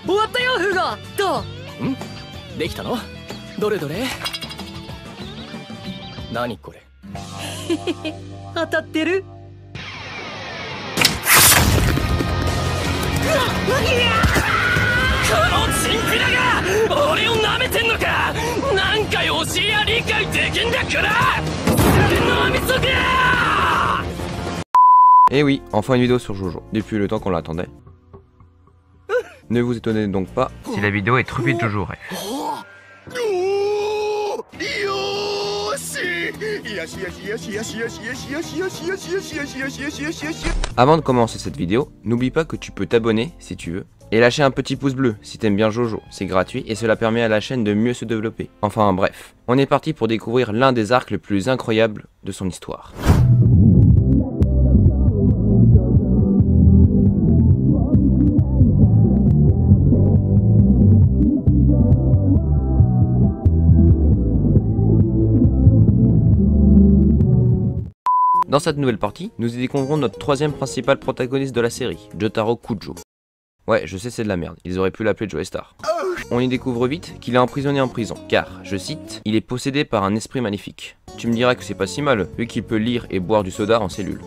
終わったよフガ。どう？できたの？どれどれ？何これ？当たってる？このチンピラが俺を舐めてんのか。なんか教えや理解できんだから脳みそか。Et oui, enfin une vidéo sur Jojo, depuis le temps qu'on l'attendait. Ne vous étonnez donc pas si la vidéo est truffée de Jojo rêve. Avant de commencer cette vidéo, n'oublie pas que tu peux t'abonner si tu veux, et lâcher un petit pouce bleu si t'aimes bien Jojo, c'est gratuit et cela permet à la chaîne de mieux se développer. Enfin bref, on est parti pour découvrir l'un des arcs les plus incroyables de son histoire. Dans cette nouvelle partie, nous y découvrons notre troisième principal protagoniste de la série, Jotaro Kujo. Ouais, je sais c'est de la merde, ils auraient pu l'appeler Joestar. On y découvre vite qu'il est emprisonné en prison, car, je cite, il est possédé par un esprit maléfique. Tu me diras que c'est pas si mal, vu qu'il peut lire et boire du soda en cellule.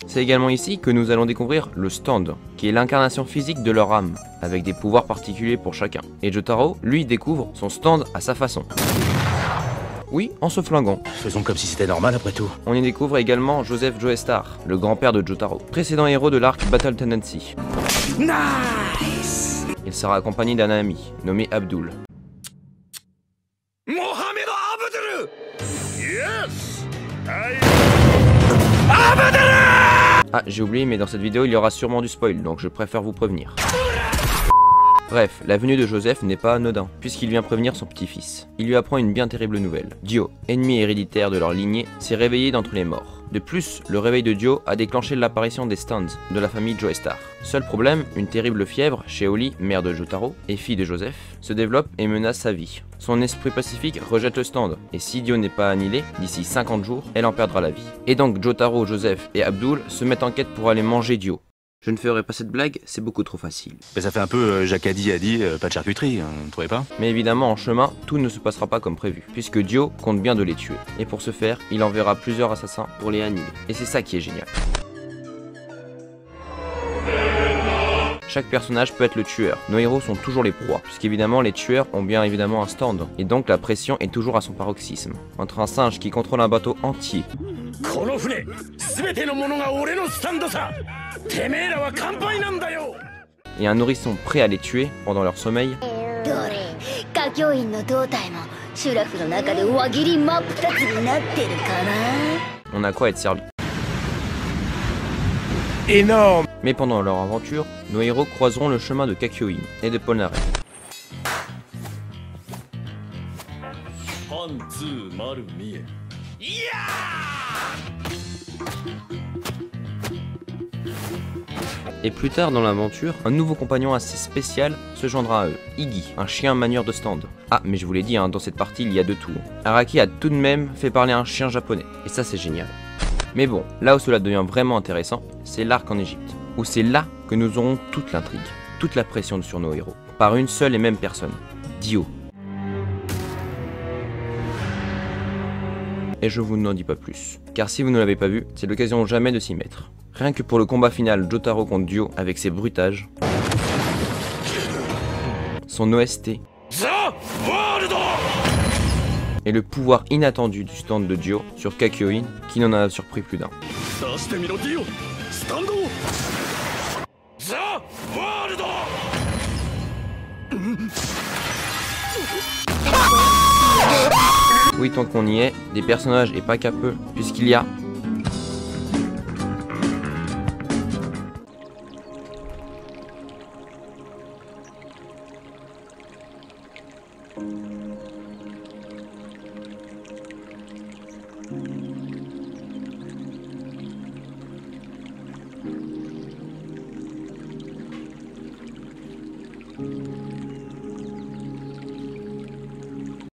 C'est également ici que nous allons découvrir le stand, qui est l'incarnation physique de leur âme, avec des pouvoirs particuliers pour chacun. Et Jotaro, lui, découvre son stand à sa façon. Oui, en se flinguant. Faisons comme si c'était normal après tout. On y découvre également Joseph Joestar, le grand-père de Jotaro, précédent héros de l'arc Battle Tendency. Nice. Il sera accompagné d'un ami, nommé Abdul. Mohamed Abdul. Yes. Ah, j'ai oublié, mais dans cette vidéo, il y aura sûrement du spoil, donc je préfère vous prévenir. Bref, la venue de Joseph n'est pas anodin, puisqu'il vient prévenir son petit-fils. Il lui apprend une bien terrible nouvelle. Dio, ennemi héréditaire de leur lignée, s'est réveillé d'entre les morts. De plus, le réveil de Dio a déclenché l'apparition des stands de la famille Joestar. Seul problème, une terrible fièvre chez Oli, mère de Jotaro et fille de Joseph, se développe et menace sa vie. Son esprit pacifique rejette le stand, et si Dio n'est pas annihilé, d'ici 50 jours, elle en perdra la vie. Et donc Jotaro, Joseph et Abdul se mettent en quête pour aller manger Dio. Je ne ferai pas cette blague, c'est beaucoup trop facile. Mais ça fait un peu Jacques a dit, pas de charcuterie, vous trouvez pas? Mais évidemment, en chemin, tout ne se passera pas comme prévu, puisque Dio compte bien de les tuer. Et pour ce faire, il enverra plusieurs assassins pour les annihiler. Et c'est ça qui est génial. Chaque personnage peut être le tueur. Nos héros sont toujours les proies, puisqu'évidemment les tueurs ont bien évidemment un stand, et donc la pression est toujours à son paroxysme. Entre un singe qui contrôle un bateau entier, et un nourrisson prêt à les tuer pendant leur sommeil, on a quoi être servi. Énorme. Mais pendant leur aventure, nos héros croiseront le chemin de Kakyoin et de Polnareff. Et plus tard dans l'aventure, un nouveau compagnon assez spécial se joindra à eux, Iggy, un chien manieur de stand. Ah, mais je vous l'ai dit, dans cette partie il y a de tout. Araki a tout de même fait parler un chien japonais, et ça c'est génial. Mais bon, là où cela devient vraiment intéressant, c'est l'arc en Égypte, où c'est là que nous aurons toute l'intrigue, toute la pression sur nos héros, par une seule et même personne, Dio. Et je vous n'en dis pas plus, car si vous ne l'avez pas vu, c'est l'occasion jamais de s'y mettre. Rien que pour le combat final Jotaro contre Dio avec ses bruitages, son OST, et le pouvoir inattendu du stand de Dio sur Kakyoin qui n'en a surpris plus d'un. Oui, tant qu'on y est, des personnages et pas qu'à peu, puisqu'il y a